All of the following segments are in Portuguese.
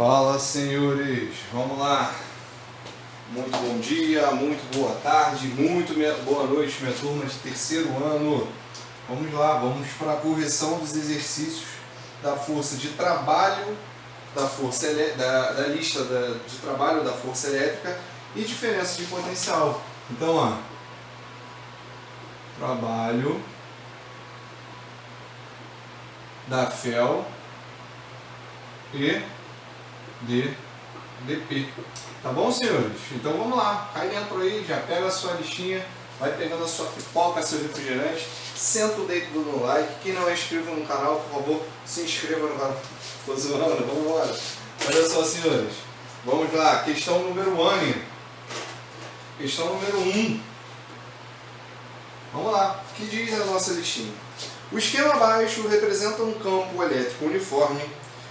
Fala, senhores, vamos lá. Muito bom dia, muito boa tarde, muito boa noite, minha turma de terceiro ano. Vamos lá, vamos para a correção dos exercícios da força de trabalho, da lista de trabalho da força elétrica e diferença de potencial. Então, ó, trabalho da FEL e DP. Tá bom, senhores? Então vamos lá, cai dentro aí, já pega a sua listinha, vai pegando a sua pipoca, seu refrigerante, senta o dedo no like. Quem não é inscrito no canal, por favor, se inscreva no canal. Tô zoando, vamos embora. Olha só, senhores, vamos lá, questão número 1. Questão número 1. Vamos lá, o que diz a nossa listinha? O esquema abaixo representa um campo elétrico uniforme,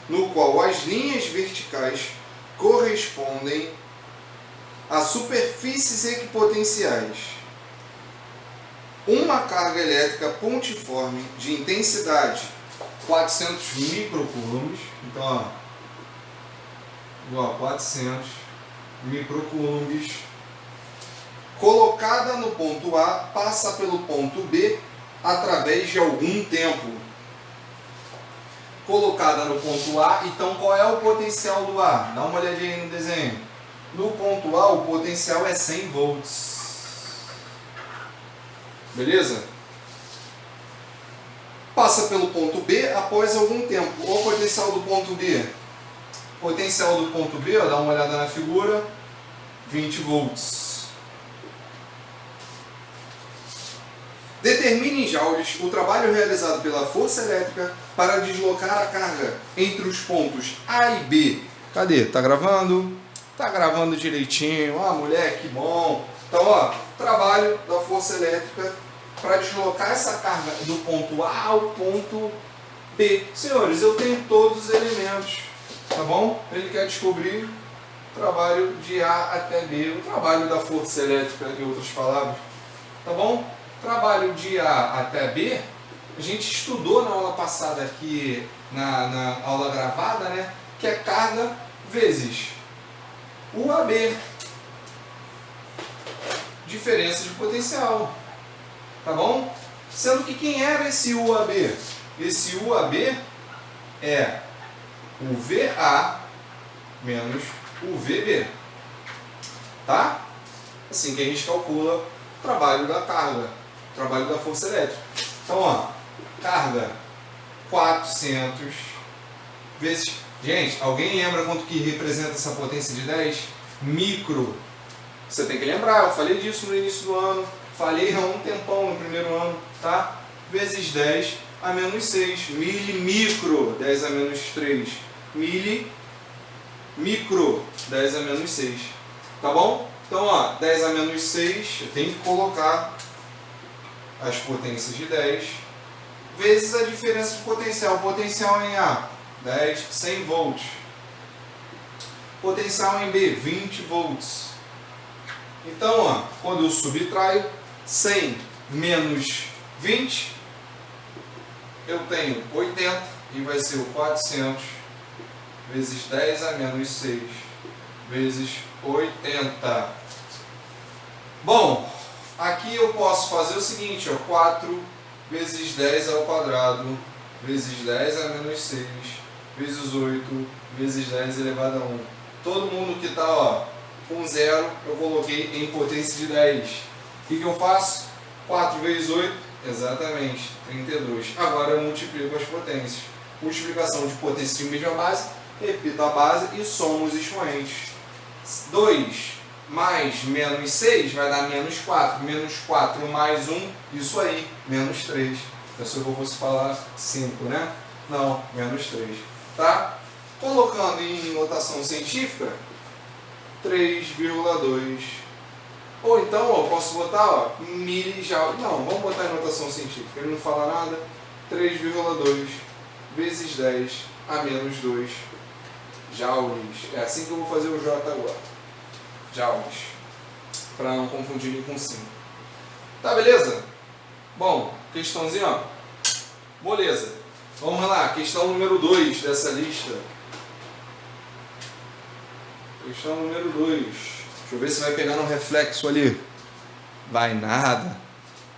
no qual as linhas verticais correspondem a superfícies equipotenciais. Uma carga elétrica pontiforme de intensidade 400 microcoulombs, então igual a 400 microcoulombs, colocada no ponto A, passa pelo ponto B através de algum tempo. Colocada no ponto A, então qual é o potencial do A? Dá uma olhadinha aí no desenho. No ponto A, o potencial é 100 volts. Beleza? Passa pelo ponto B após algum tempo. Qual o potencial do ponto B? Potencial do ponto B, ó, dá uma olhada na figura, 20 volts. Determine em joules o trabalho realizado pela força elétrica para deslocar a carga entre os pontos A e B. Cadê? Tá gravando? Tá gravando direitinho. Ah, moleque, que bom. Então, ó, trabalho da força elétrica para deslocar essa carga do ponto A ao ponto B. Senhores, eu tenho todos os elementos, tá bom? Ele quer descobrir o trabalho de A até B, o trabalho da força elétrica, em outras palavras, tá bom? Trabalho de A até B, a gente estudou na aula passada aqui, na aula gravada, né? Que é carga vezes UAB. Diferença de potencial. Tá bom? Sendo que quem era esse UAB? Esse UAB é o VA menos o VB. Tá? Assim que a gente calcula o trabalho da carga. Trabalho da força elétrica. Então, ó, carga 400 vezes... Gente, alguém lembra quanto que representa essa potência de 10? Micro. Você tem que lembrar, eu falei disso no início do ano, falei há um tempão no primeiro ano, tá? Vezes 10 a menos 6. Milimicro, 10 a menos 3. Milimicro, 10 a menos 6. Tá bom? Então, ó, 10 a menos 6, eu tenho que colocar as potências de 10, vezes a diferença de potencial. Potencial em A, 10, 100 volts. Potencial em B, 20 volts. Então, ó, quando eu subtraio 100 menos 20, eu tenho 80, e vai ser o 400 vezes 10 a menos 6 vezes 80. Bom, aqui eu posso fazer o seguinte, ó, 4 vezes 10 ao quadrado, vezes 10 a menos 6, vezes 8, vezes 10 elevado a 1. Todo mundo que está com 0, eu coloquei em potência de 10. O que eu faço? 4 vezes 8, exatamente, 32. Agora eu multiplico as potências. Multiplicação de potência de mesma base, repito a base e somo os expoentes. 2 mais menos 6 vai dar menos 4. Menos 4 mais 1, isso aí, menos 3. Então, se eu fosse falar 5, né? Não, menos 3. Tá? Colocando em notação científica, 3,2. Ou então, eu posso botar, ó, milijoule. Não, vamos botar em notação científica. Ele não fala nada. 3,2 vezes 10 a menos 2 joules. É assim que eu vou fazer o J agora. Joules, para não confundir com 5. Tá, beleza? Bom, questãozinha, ó. Beleza. Vamos lá, questão número 2 dessa lista. questão número 2. Deixa eu ver se vai pegar no reflexo ali. Vai nada.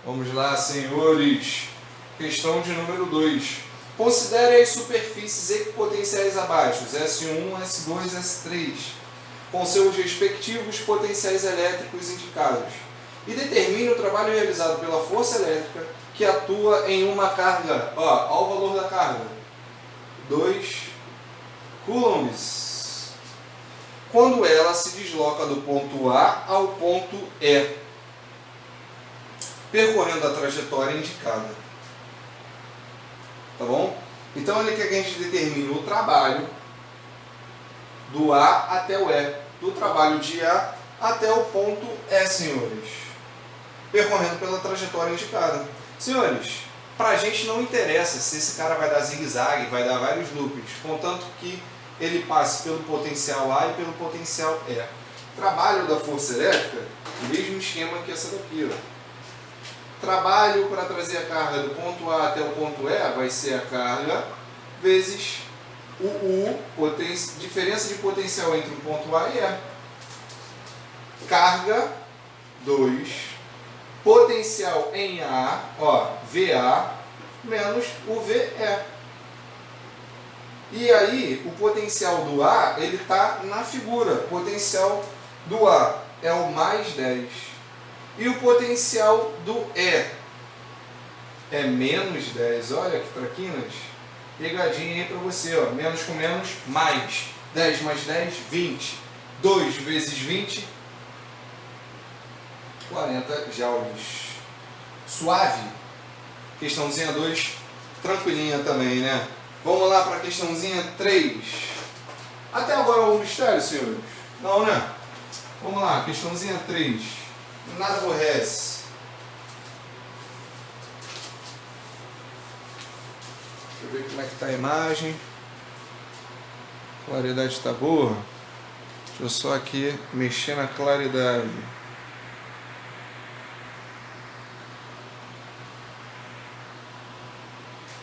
Vamos lá, senhores. Questão de número 2. Considere as superfícies equipotenciais abaixo, S1, S2, S3, com seus respectivos potenciais elétricos indicados. E determine o trabalho realizado pela força elétrica que atua em uma carga. Olha o valor da carga. 2 coulombs. Quando ela se desloca do ponto A ao ponto E, percorrendo a trajetória indicada. Tá bom? Então ele quer que a gente determine o trabalho do A até o E, do trabalho de A até o ponto E, senhores, percorrendo pela trajetória indicada. Senhores, para a gente não interessa se esse cara vai dar zigue-zague, vai dar vários loops, contanto que ele passe pelo potencial A e pelo potencial E. Trabalho da força elétrica, o mesmo esquema que essa daqui, ó. Trabalho para trazer a carga do ponto A até o ponto E vai ser a carga vezes o U, diferença de potencial entre o ponto A e E. Carga 2, potencial em A, ó, VA, menos o VE. E aí, o potencial do A, ele está na figura. O potencial do A é o mais 10. E o potencial do E é menos 10. Olha que traquinas. Pegadinha aí para você. Ó. Menos com menos, mais. 10 mais 10, 20. 2 vezes 20, 40 joules. Suave. Questãozinha 2, tranquilinha também, né? Vamos lá para a questãozinha 3. Até agora o mistério, senhores? Não, né? Vamos lá, questãozinha 3. Nada aborrece. Deixa eu ver como é que está a imagem. A claridade está boa. Deixa eu só aqui mexer na claridade.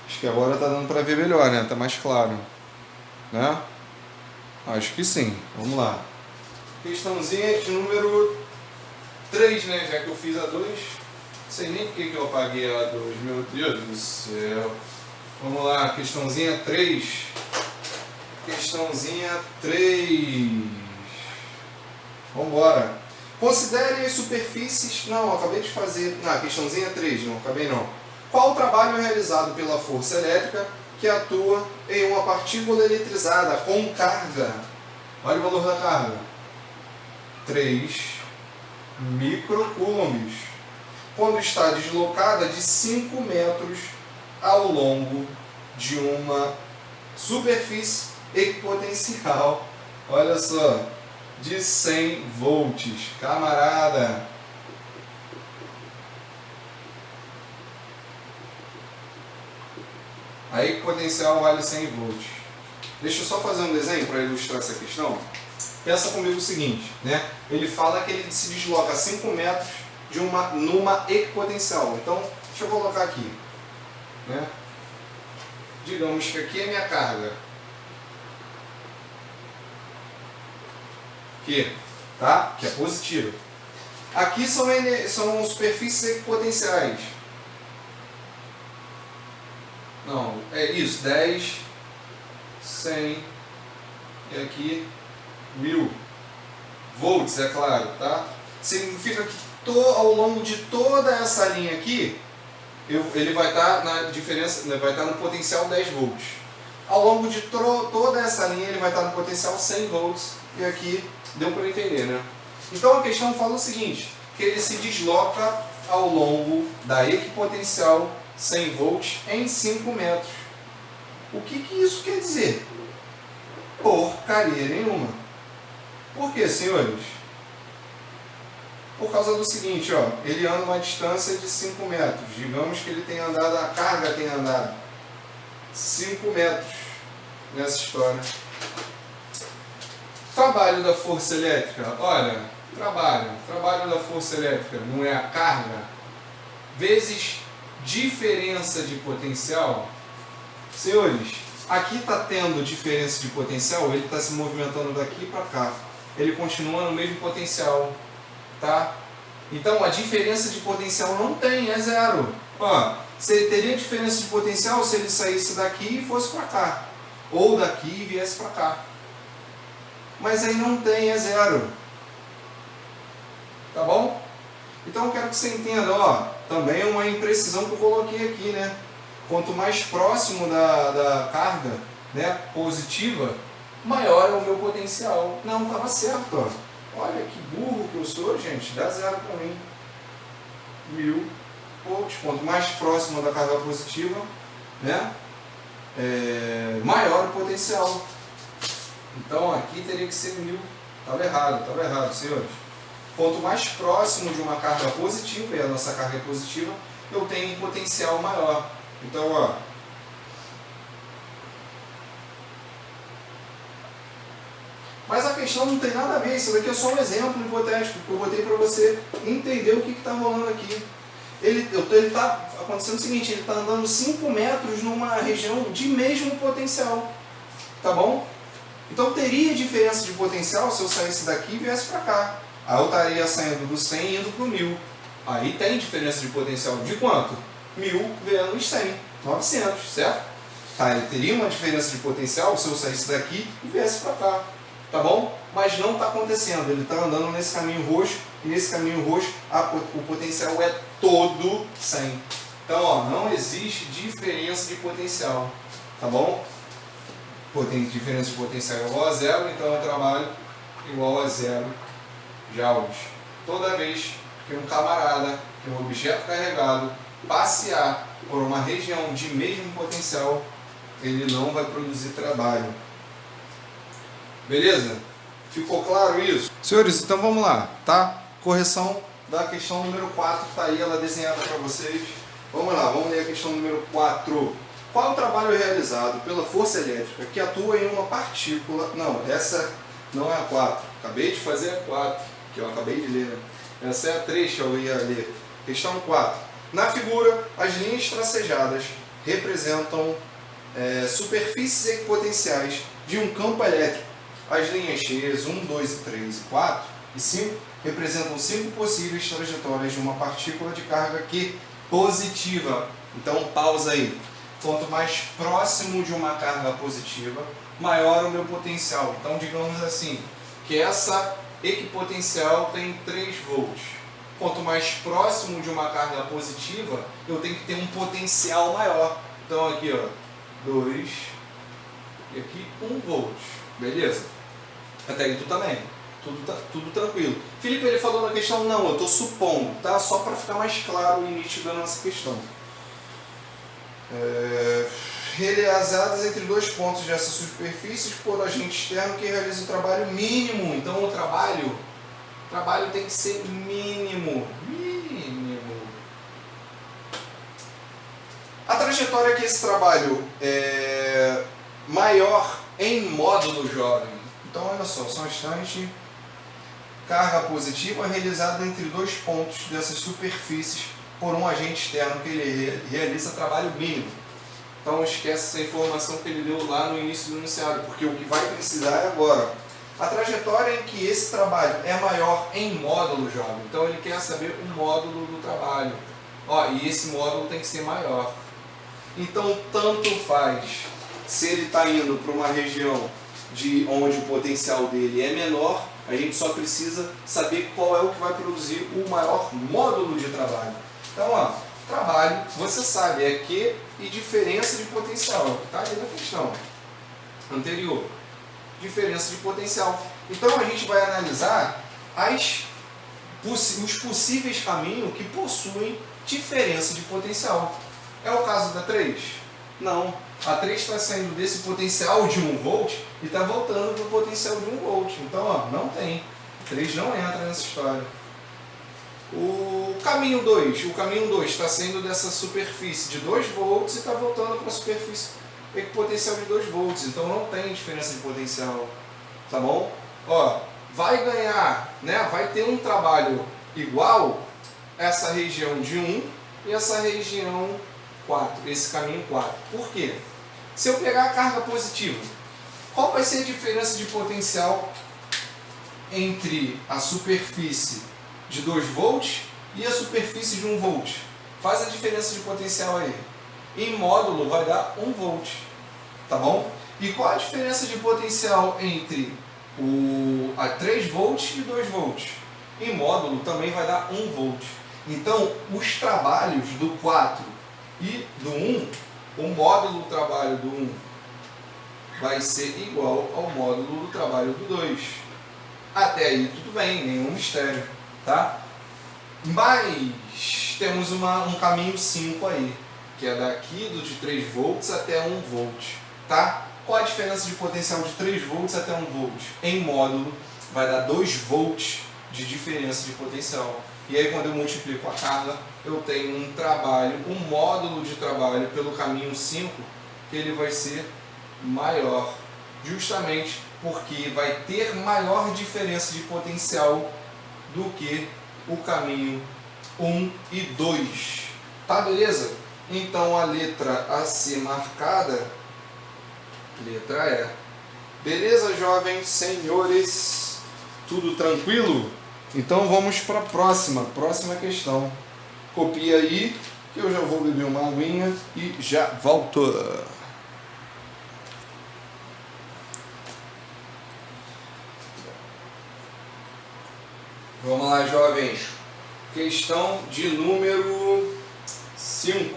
Acho que agora está dando para ver melhor, né? Está mais claro, né? Acho que sim. Vamos lá. Questãozinha de número 3, né? Já que eu fiz a 2. Não sei nem por que eu apaguei a 2. Meu Deus do céu. Vamos lá, questãozinha 3. Questãozinha 3. Vamos embora. Considere as superfícies... Não, acabei de fazer... Não, questãozinha 3, não, acabei não. Qual o trabalho realizado pela força elétrica que atua em uma partícula eletrizada com carga? Olha o valor da carga. 3 microcoulombs, quando está deslocada de 5 metros ao longo de uma superfície equipotencial, olha só, de 100 volts. Camarada! A equipotencial vale 100 volts. Deixa eu só fazer um desenho para ilustrar essa questão. Pensa comigo o seguinte, né? Ele fala que ele se desloca a 5 metros numa equipotencial. Então, deixa eu colocar aqui, né? Digamos que aqui é minha carga. Aqui, tá? Que é positiva. Aqui são superfícies equipotenciais. Não, é isso, 10, 100 e aqui 1000 volts, é claro, tá? Significa que ao longo de toda essa linha aqui, ele vai estar na diferença, vai estar no potencial 10 volts. Ao longo de toda essa linha, ele vai estar no potencial 100 volts. E aqui deu para entender, né? Então a questão fala o seguinte, que ele se desloca ao longo da equipotencial 100 volts em 5 metros. O que isso quer dizer? Porcaria nenhuma. Por quê, senhores? Por causa do seguinte, ó, ele anda uma distância de 5 metros. Digamos que ele tenha andado, a carga tenha andado 5 metros nessa história. Trabalho da força elétrica, olha, trabalho da força elétrica não é a carga vezes diferença de potencial. Senhores, aqui está tendo diferença de potencial, ele está se movimentando daqui para cá. ele continua no mesmo potencial, tá? Então a diferença de potencial não tem, é zero. Ó, você teria diferença de potencial se ele saísse daqui e fosse para cá, ou daqui e viesse para cá. Mas aí não tem, é zero. Tá bom? Então eu quero que você entenda, ó, também é uma imprecisão que eu coloquei aqui, né? Quanto mais próximo da carga, né, positiva, maior é o meu potencial. Não, estava certo, ó. Olha que burro que eu sou, gente. Dá zero para mim. 1000 volts. Quanto mais próximo da carga positiva, né, maior o potencial. Então aqui teria que ser 1000. Estava errado, senhores. Quanto mais próximo de uma carga positiva, e a nossa carga é positiva, eu tenho um potencial maior. Então, ó, mas a questão não tem nada a ver, isso daqui é só um exemplo hipotético que eu botei para você entender o que está rolando aqui. Ele está acontecendo o seguinte, ele está andando 5 metros numa região de mesmo potencial, tá bom? Então teria diferença de potencial se eu saísse daqui e viesse para cá. Aí eu estaria saindo do 100 e indo para o 1000. Aí tem diferença de potencial de quanto? 1000 menos 100, 900, certo? Tá, ele teria uma diferença de potencial se eu saísse daqui e viesse para cá, tá bom? Mas não está acontecendo, ele está andando nesse caminho roxo, e nesse caminho roxo o potencial é todo 100. Então, ó, não existe diferença de potencial, tá bom? Diferença de potencial é igual a zero, então eu trabalho igual a 0 joules. Toda vez que um camarada, que um objeto carregado, passear por uma região de mesmo potencial, ele não vai produzir trabalho. Beleza? Ficou claro isso? Senhores, então vamos lá, tá? Correção da questão número 4, tá aí ela desenhada para vocês. Vamos lá, vamos ler a questão número 4. Qual o trabalho realizado pela força elétrica que atua em uma partícula... Não, essa não é a 4. Acabei de fazer a 4, que eu acabei de ler, né? Essa é a 3 que eu ia ler. Questão 4. Na figura, as linhas tracejadas representam superfícies equipotenciais de um campo elétrico. As linhas cheias 1, 2, 3, 4 e 5 representam 5 possíveis trajetórias de uma partícula de carga Q positiva. Então, pausa aí. Quanto mais próximo de uma carga positiva, maior o meu potencial. Então, digamos assim, que essa equipotencial tem 3 volts. Quanto mais próximo de uma carga positiva, eu tenho que ter um potencial maior. Então, aqui, ó, 2 e aqui 1 volt. Beleza? Até aí tu também. Tudo tranquilo. Felipe, ele falou na questão, não, eu estou supondo, tá? Só para ficar mais claro e nítido da nossa questão. Realizadas entre 2 pontos dessas superfícies por agente externo que realiza o trabalho mínimo. Então o trabalho tem que ser mínimo. A trajetória que esse trabalho é maior em módulo jovem. Então olha só, só um instante. Carga positiva realizada entre 2 pontos dessas superfícies por um agente externo que ele realiza trabalho mínimo. Então esquece essa informação que ele deu lá no início do enunciado, porque o que vai precisar é agora. A trajetória em que esse trabalho é maior em módulo jovem. Então ele quer saber o módulo do trabalho. Ó, e esse módulo tem que ser maior. Então tanto faz se ele está indo para uma região onde o potencial dele é menor, a gente só precisa saber qual é o que vai produzir o maior módulo de trabalho. Então, ó, trabalho, você sabe, é Q e diferença de potencial. Está aí na questão anterior. Diferença de potencial. Então, a gente vai analisar os possíveis caminhos que possuem diferença de potencial. É o caso da 3? Não. A 3 está saindo desse potencial de 1 volt e está voltando para o potencial de 1 volt. Então, ó, não tem. 3 não entra nessa história. O caminho 2 está saindo dessa superfície de 2 volts e está voltando para a superfície equipotencial de 2 volts. Então, não tem diferença de potencial. Tá bom? Ó, vai ganhar, né? Vai ter um trabalho igual essa região de 1 e essa região 4, esse caminho 4. Por quê? Se eu pegar a carga positiva, qual vai ser a diferença de potencial entre a superfície de 2 volts e a superfície de 1 volt. Faz a diferença de potencial aí. Em módulo vai dar 1 volt, tá bom? E qual a diferença de potencial entre a 3 volts e 2 volts? Em módulo também vai dar 1 volt. Então, os trabalhos do 4 e do 1, o módulo do trabalho do 1 vai ser igual ao módulo do trabalho do 2. Até aí tudo bem, nenhum mistério, tá? Mas temos um caminho 5 aí, que é daqui de 3 volts até 1 volt, tá? Qual a diferença de potencial de 3 volts até 1 volt? Em módulo vai dar 2 volts de diferença de potencial. E aí quando eu multiplico a carga, eu tenho um trabalho, um módulo de trabalho pelo caminho 5, que ele vai ser maior, justamente porque vai ter maior diferença de potencial do que o caminho 1 e 2. Tá, beleza? Então a letra a ser marcada, letra E. Beleza, jovens senhores? Tudo tranquilo? Então vamos para a próxima questão. Copia aí, que eu já vou beber uma aguinha e já volto. Vamos lá, jovens. Questão de número 5.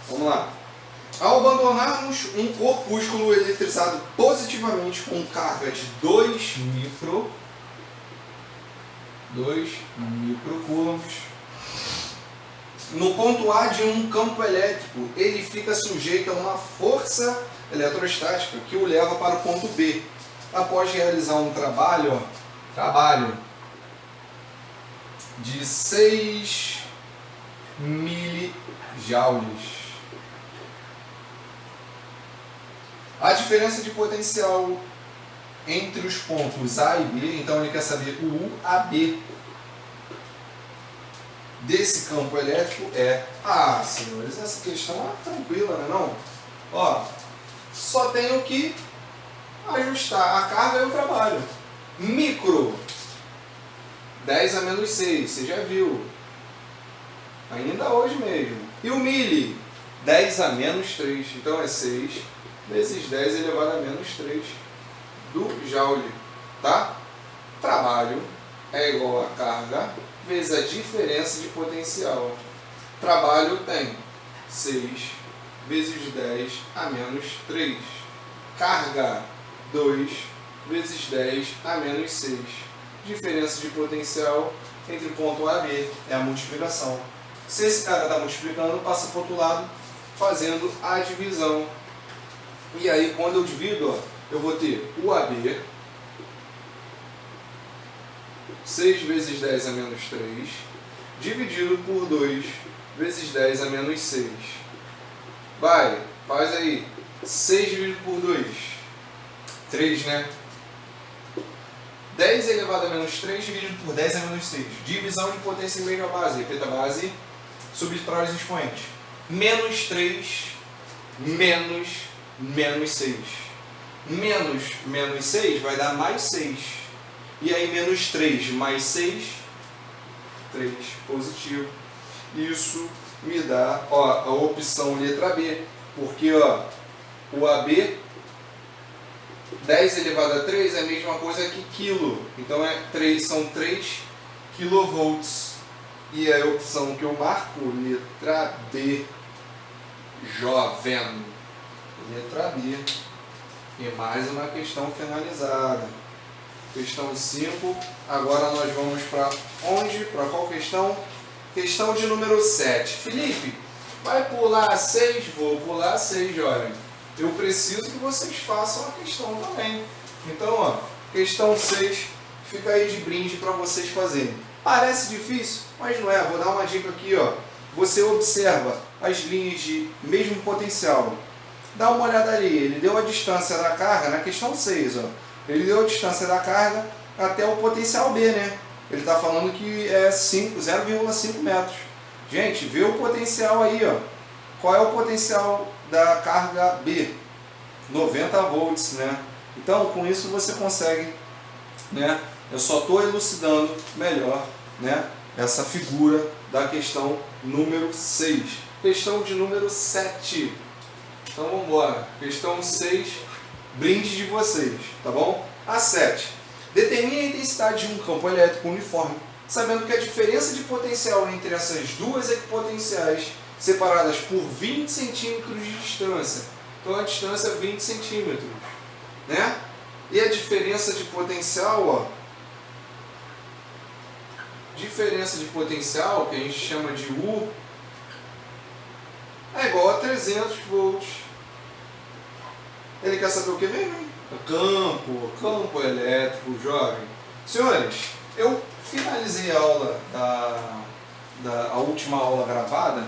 Vamos lá. Ao abandonarmos um corpúsculo eletrizado positivamente com carga de 2 microcoulombs, no ponto A de um campo elétrico, ele fica sujeito a uma força eletrostática que o leva para o ponto B. Após realizar um trabalho de 6 milijoules. A diferença de potencial entre os pontos A e B, então ele quer saber o UAB desse campo elétrico é... Ah, senhores, essa questão é tranquila, né não? Ó, só tenho que ajustar a carga e o trabalho. Micro, 10 a menos 6, você já viu. Ainda hoje mesmo. E o mili, 10 a menos 3, então é 6 vezes 10 elevado a menos 3 do joule, tá? Trabalho é igual a carga vezes a diferença de potencial. Trabalho tem 6 vezes 10 a menos 3. Carga, 2 vezes 10 a menos 6. Diferença de potencial entre ponto A e B é a multiplicação. Se esse cara está multiplicando, passa para o outro lado fazendo a divisão. E aí, quando eu divido, ó, eu vou ter o AB, 6 vezes 10 a menos 3, dividido por 2 vezes 10 a menos 6. Vai, faz aí. 6 dividido por 2. 3, né? 10 elevado a menos 3 dividido por 10 a menos 6. Divisão de potência em meio à base. Repita a base, subtrai os expoentes. Menos 3, menos 6. Menos 6 vai dar mais 6. E aí menos 3 mais 6, 3, positivo. Isso me dá, ó, a opção letra B. Porque, ó, o AB, 10 elevado a 3 é a mesma coisa que quilo. Então são 3 kV. E a opção que eu marco, letra B, jovem. Letra B. E mais uma questão finalizada. Questão 5. Agora nós vamos para onde? Para qual questão? Questão de número 7. Felipe, vai pular 6? Vou pular 6, jovem. Eu preciso que vocês façam a questão também. Então, ó, questão 6 fica aí de brinde para vocês fazerem. Parece difícil, mas não é. Vou dar uma dica aqui, ó. Você observa as linhas de mesmo potencial. Dá uma olhada ali. Ele deu a distância da carga na questão 6, ó. Ele deu a distância da carga até o potencial B, né? Ele está falando que é 0,5 metros. Gente, vê o potencial aí, ó. Qual é o potencial da carga B? 90 volts, né? Então, com isso você consegue, né? Eu só estou elucidando melhor, né, essa figura da questão número 6. Questão de número 7. Então vamos embora. Questão 6, brinde de vocês, tá bom? A 7. Determine a intensidade de um campo elétrico uniforme, sabendo que a diferença de potencial entre essas duas equipotenciais separadas por 20 centímetros de distância. Então a distância é 20 centímetros, né? E a diferença de potencial, ó, diferença de potencial, que a gente chama de U, é igual a 300 volts. Ele quer saber o que mesmo? Campo elétrico, jovem. Senhores, eu finalizei a aula a última aula gravada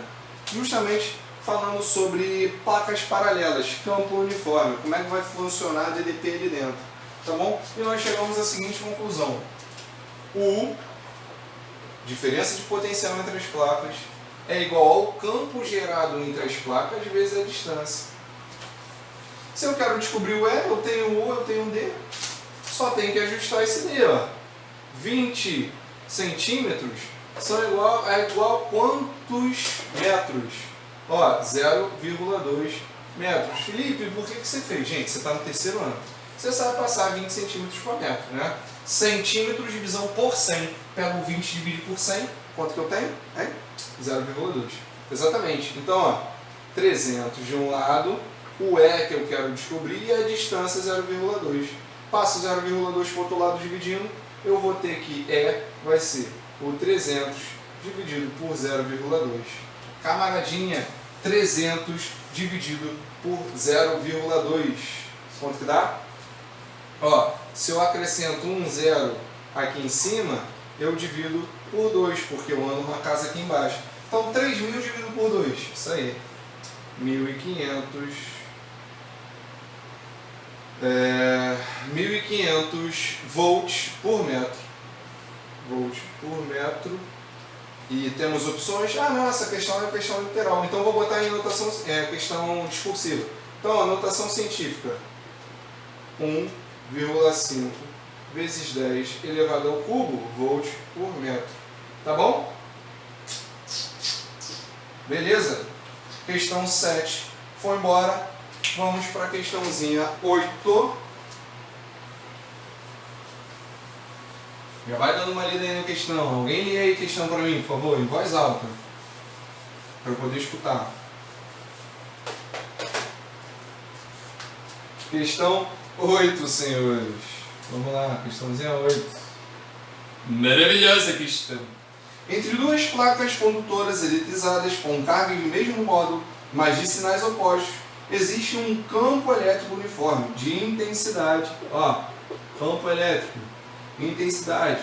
justamente falando sobre placas paralelas, campo uniforme, como é que vai funcionar a DDP ali dentro, tá bom? E nós chegamos à seguinte conclusão: o U, diferença de potencial entre as placas, é igual ao campo gerado entre as placas vezes a distância. Se eu quero descobrir o E, eu tenho o U, eu tenho o D, só tenho que ajustar esse D, ó. 20 centímetros é igual a quantos metros? Ó, 0,2 metros. Felipe, por que você fez? Gente, você está no terceiro ano. Você sabe passar 20 centímetros por metro, né? Centímetros divisão por 100. Pego 20 e divido por 100. Quanto que eu tenho? 0,2. Exatamente. Então, ó, 300 de um lado, o E que eu quero descobrir e a distância 0,2. Passo 0,2 para o outro lado dividindo, eu vou ter que E vai ser o 300 dividido por 0,2. Camaradinha, 300 dividido por 0,2. Quanto que dá? Ó, se eu acrescento um zero aqui em cima, eu divido por 2, porque eu ando uma casa aqui embaixo. Então, 3.000 dividido por 2, isso aí. 1.500 volts por metro. Volts por metro. E temos opções. Ah, não, essa questão é questão literal. Então, vou botar em notação, questão discursiva. Então, a notação científica. 1,5 vezes 10 elevado ao cubo volts por metro. Tá bom? Beleza? Questão 7 foi embora. Vamos para a questãozinha 8. Já vai dando uma lida aí na questão. Alguém lê aí a questão para mim, por favor, em voz alta, para eu poder escutar. Questão 8, senhores. Vamos lá, questãozinha 8. Maravilhosa questão. Entre duas placas condutoras eletrizadas com carga de mesmo módulo, mas de sinais opostos, existe um campo elétrico uniforme de intensidade. Ó, campo elétrico, intensidade,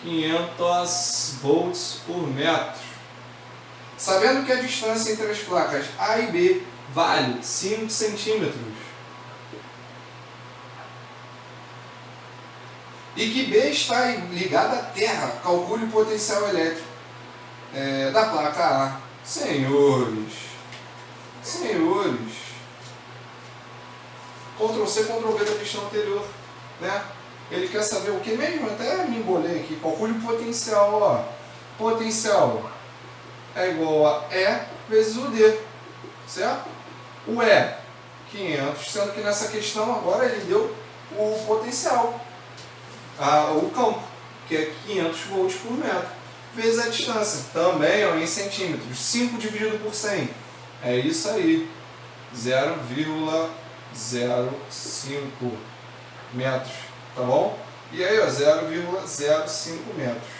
500 volts por metro. Sabendo que a distância entre as placas A e B vale 5 centímetros, e que B está ligada à Terra, calcule o potencial elétrico da placa A. Senhores, Ctrl+C, Ctrl+V da questão anterior, né? Ele quer saber o que mesmo? Até me embolei aqui. Calcule o potencial, ó. Potencial é igual a E vezes o D, certo? O E, 500, sendo que nessa questão agora ele deu o potencial, o campo, que é 500 volts por metro, vezes a distância, também ó, em centímetros, 5 dividido por 100, é isso aí, 0,05 metros, tá bom? E aí, ó, 0,05 metros.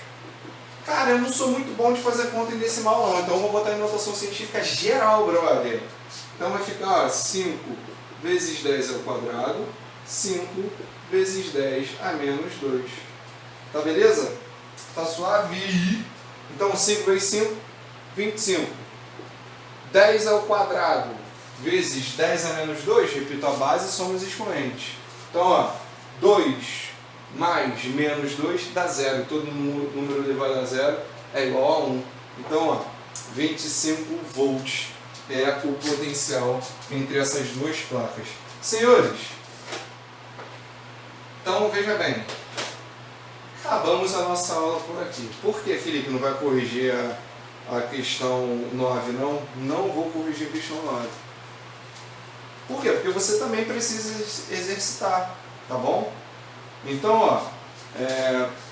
Cara, eu não sou muito bom de fazer conta em decimal não, então eu vou botar em notação científica geral, brother. Então vai ficar, ó, 5 vezes 10 ao quadrado, 5 vezes 10 a menos 2. Tá beleza? Tá suave. Então 5 vezes 5, 25. 10 ao quadrado vezes 10 a menos 2, repito a base, somos expoentes. Então, ó, 2 mais menos 2 dá 0. Todo número elevado a 0 é igual a 1. Então, ó, 25 volts é o potencial entre essas duas placas. Senhores, então veja bem, acabamos a nossa aula por aqui. Por que, Felipe, não vai corrigir a questão 9, não? Não vou corrigir a questão 9. Por quê? Porque você também precisa exercitar, tá bom? Então, ó,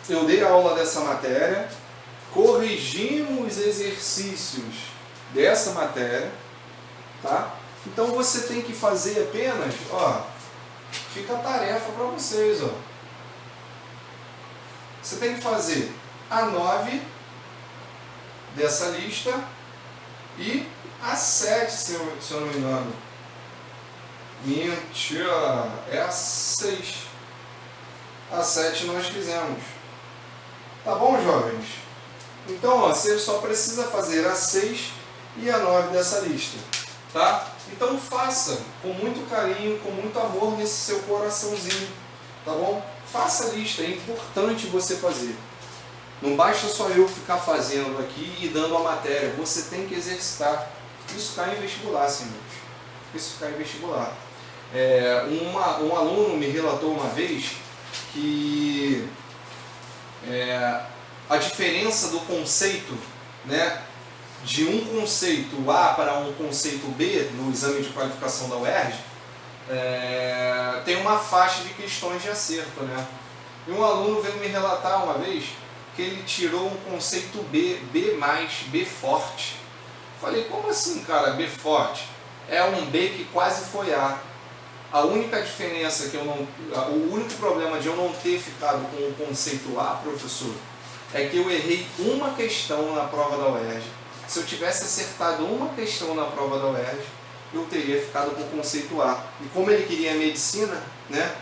eu dei aula dessa matéria, corrigimos exercícios dessa matéria, tá? Então você tem que fazer apenas, ó, fica a tarefa para vocês, ó. Você tem que fazer a 9 dessa lista e a 7, se eu não me engano. Mentira, é a 6. A 7 nós fizemos. Tá bom, jovens? Então, ó, você só precisa fazer a 6 e a 9 dessa lista, tá? Então faça com muito carinho, com muito amor nesse seu coraçãozinho, tá bom? Faça a lista, é importante você fazer. Não basta só eu ficar fazendo aqui e dando a matéria, você tem que exercitar. Isso cai em vestibular, senhores. Isso cai em vestibular. Um aluno me relatou uma vez que a diferença do conceito, né, de um conceito A para um conceito B no exame de qualificação da UERJ, tem uma faixa de questões de acerto, né? E um aluno veio me relatar uma vez que ele tirou um conceito B, B+, B forte. Falei, como assim, cara, B forte? É um B que quase foi A. A única diferença o único problema de eu não ter ficado com o conceito A, professor, é que eu errei uma questão na prova da UERJ. Se eu tivesse acertado uma questão na prova da UERJ, eu teria ficado com o conceito A. E como ele queria medicina, né,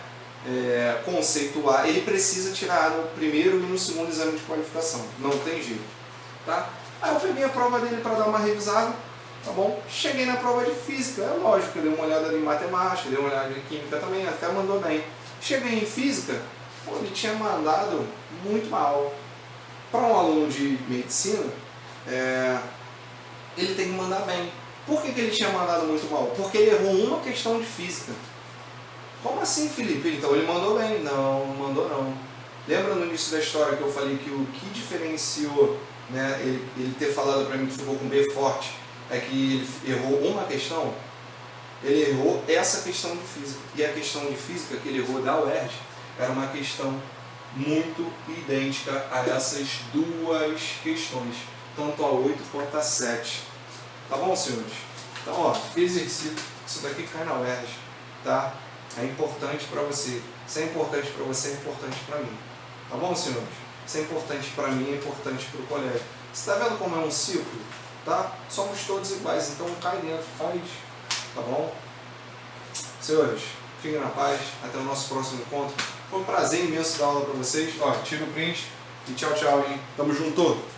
conceito A, ele precisa tirar no primeiro e no segundo exame de qualificação. Não tem jeito, tá? Aí eu peguei a prova dele para dar uma revisada, tá bom? Cheguei na prova de física, é lógico, eu dei uma olhada em matemática, dei uma olhada em química também, até mandou bem. Cheguei em física, pô, ele tinha mandado muito mal. Para um aluno de medicina, ele tem que mandar bem. Por que ele tinha mandado muito mal? Porque ele errou uma questão de física. Como assim, Felipe? Então ele mandou bem? Não, não mandou não. Lembra no início da história que eu falei que o que diferenciou, né, ele ter falado para mim que ficou com B forte é que ele errou uma questão? Ele errou essa questão de física. E a questão de física que ele errou da UERJ era uma questão muito idêntica a essas duas questões, tanto a 8 quanto a 7. Tá bom, senhores? Então, ó, exercício, isso daqui cai na UERJ, tá? É importante para você. Se é importante para você, é importante para mim. Tá bom, senhores? Se é importante para mim, é importante para o colégio. Você está vendo como é um ciclo? Tá? Somos todos iguais, então cai dentro, faz. Tá bom? Senhores, fiquem na paz. Até o nosso próximo encontro. Foi um prazer imenso dar aula para vocês. Ó, tira o print e tchau, tchau, hein? Tamo junto!